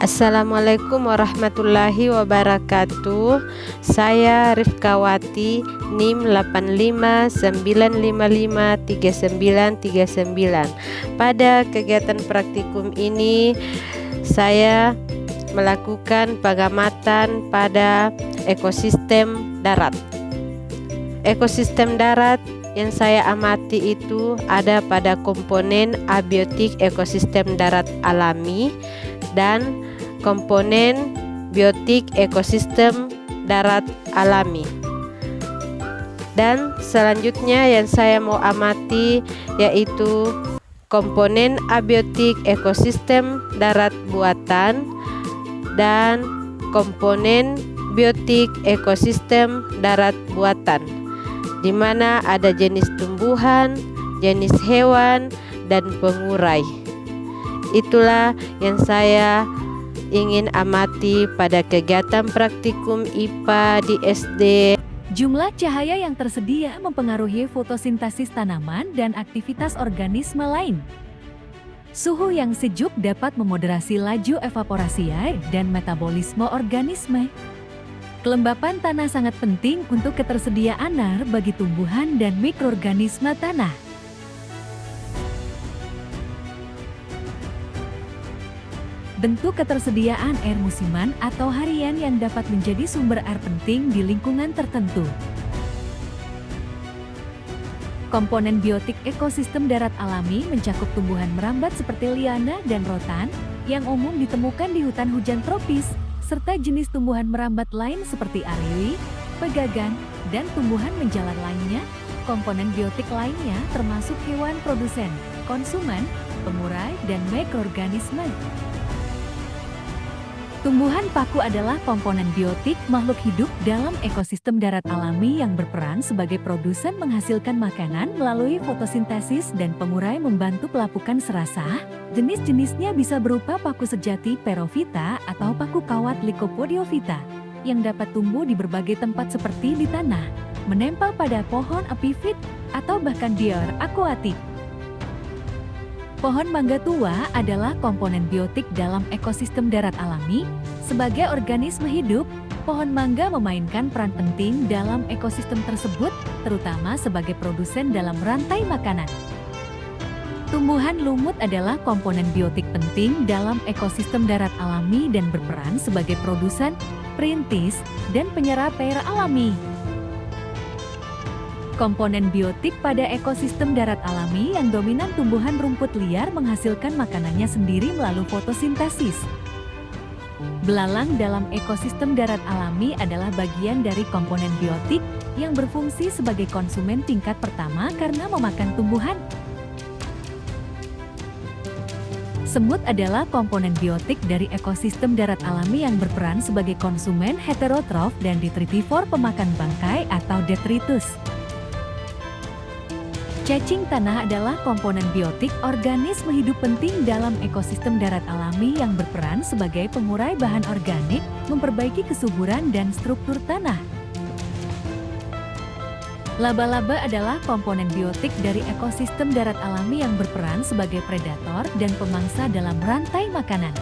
Assalamualaikum warahmatullahi wabarakatuh. Saya Rifkawati, NIM 8595539939. Pada kegiatan praktikum ini saya melakukan pengamatan pada ekosistem darat. Ekosistem darat yang saya amati itu ada pada komponen abiotik ekosistem darat alami dan komponen biotik ekosistem darat alami. Dan selanjutnya yang saya mau amati yaitu komponen abiotik ekosistem darat buatan dan komponen biotik ekosistem darat buatan, di mana ada jenis tumbuhan, jenis hewan, dan pengurai. Itulah yang saya ingin amati pada kegiatan praktikum IPA di SD. Jumlah cahaya yang tersedia mempengaruhi fotosintesis tanaman dan aktivitas organisme lain. Suhu yang sejuk dapat memoderasi laju evaporasi air dan metabolisme organisme. Kelembapan tanah sangat penting untuk ketersediaan air bagi tumbuhan dan mikroorganisme tanah. Bentuk ketersediaan air musiman atau harian yang dapat menjadi sumber air penting di lingkungan tertentu. Komponen biotik ekosistem darat alami mencakup tumbuhan merambat seperti liana dan rotan yang umum ditemukan di hutan hujan tropis, serta jenis tumbuhan merambat lain seperti ariwi, pegagan, dan tumbuhan menjalar lainnya. Komponen biotik lainnya termasuk hewan produsen, konsumen, pengurai, dan mikroorganisme. Tumbuhan paku adalah komponen biotik makhluk hidup dalam ekosistem darat alami yang berperan sebagai produsen menghasilkan makanan melalui fotosintesis dan pengurai membantu pelapukan serasah. Jenis-jenisnya bisa berupa paku sejati Perovita atau paku kawat Lycopodiophyta yang dapat tumbuh di berbagai tempat seperti di tanah, menempel pada pohon epifit, atau bahkan dior aquatic. Pohon mangga tua adalah komponen biotik dalam ekosistem darat alami. Sebagai organisme hidup, pohon mangga memainkan peran penting dalam ekosistem tersebut, terutama sebagai produsen dalam rantai makanan. Tumbuhan lumut adalah komponen biotik penting dalam ekosistem darat alami dan berperan sebagai produsen, perintis, dan penyerap air alami. Komponen biotik pada ekosistem darat alami yang dominan tumbuhan rumput liar menghasilkan makanannya sendiri melalui fotosintesis. Belalang dalam ekosistem darat alami adalah bagian dari komponen biotik yang berfungsi sebagai konsumen tingkat pertama karena memakan tumbuhan. Semut adalah komponen biotik dari ekosistem darat alami yang berperan sebagai konsumen heterotrof dan detritivor pemakan bangkai atau detritus. Cacing tanah adalah komponen biotik organisme hidup penting dalam ekosistem darat alami yang berperan sebagai pengurai bahan organik, memperbaiki kesuburan dan struktur tanah. Laba-laba adalah komponen biotik dari ekosistem darat alami yang berperan sebagai predator dan pemangsa dalam rantai makanan.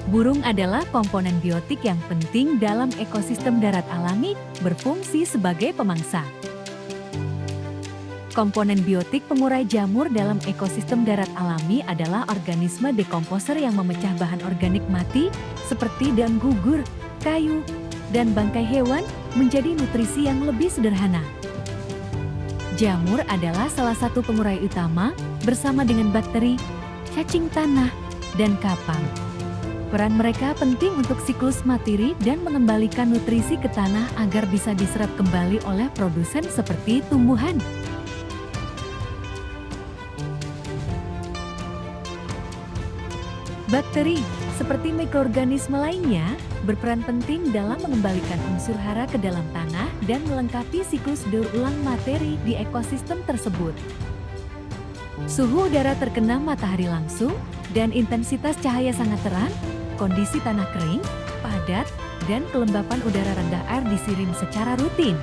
Burung adalah komponen biotik yang penting dalam ekosistem darat alami, berfungsi sebagai pemangsa. Komponen biotik pengurai jamur dalam ekosistem darat alami adalah organisme dekomposer yang memecah bahan organik mati, seperti daun gugur, kayu, dan bangkai hewan, menjadi nutrisi yang lebih sederhana. Jamur adalah salah satu pengurai utama, bersama dengan bakteri, cacing tanah, dan kapang. Peran mereka penting untuk siklus materi dan mengembalikan nutrisi ke tanah agar bisa diserap kembali oleh produsen seperti tumbuhan. Bakteri, seperti mikroorganisme lainnya, berperan penting dalam mengembalikan unsur hara ke dalam tanah dan melengkapi siklus daur ulang materi di ekosistem tersebut. Suhu udara terkena matahari langsung dan intensitas cahaya sangat terang, kondisi tanah kering, padat, dan kelembapan udara rendah air disirim secara rutin.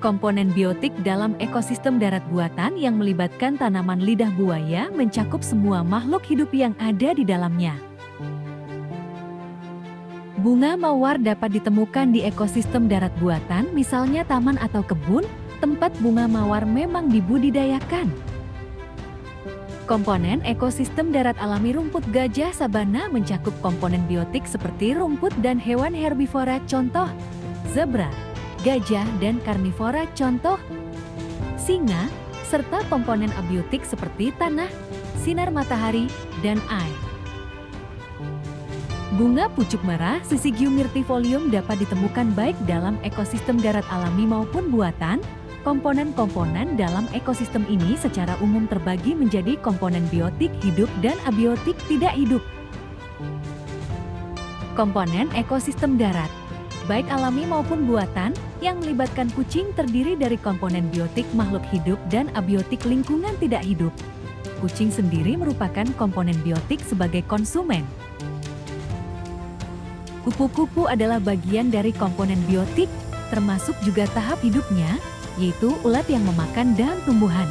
Komponen biotik dalam ekosistem darat buatan yang melibatkan tanaman lidah buaya mencakup semua makhluk hidup yang ada di dalamnya. Bunga mawar dapat ditemukan di ekosistem darat buatan, misalnya taman atau kebun, tempat bunga mawar memang dibudidayakan. Komponen ekosistem darat alami rumput gajah sabana mencakup komponen biotik seperti rumput dan hewan herbivora, contoh zebra, gajah, dan karnivora, contoh singa, serta komponen abiotik seperti tanah, sinar matahari, dan air. Bunga pucuk merah Syzygium myrtifolium dapat ditemukan baik dalam ekosistem darat alami maupun buatan. Komponen-komponen dalam ekosistem ini secara umum terbagi menjadi komponen biotik hidup dan abiotik tidak hidup. Komponen ekosistem darat, baik alami maupun buatan, yang melibatkan kucing terdiri dari komponen biotik makhluk hidup dan abiotik lingkungan tidak hidup. Kucing sendiri merupakan komponen biotik sebagai konsumen. Kupu-kupu adalah bagian dari komponen biotik, termasuk juga tahap hidupnya, yaitu ulat yang memakan daun tumbuhan.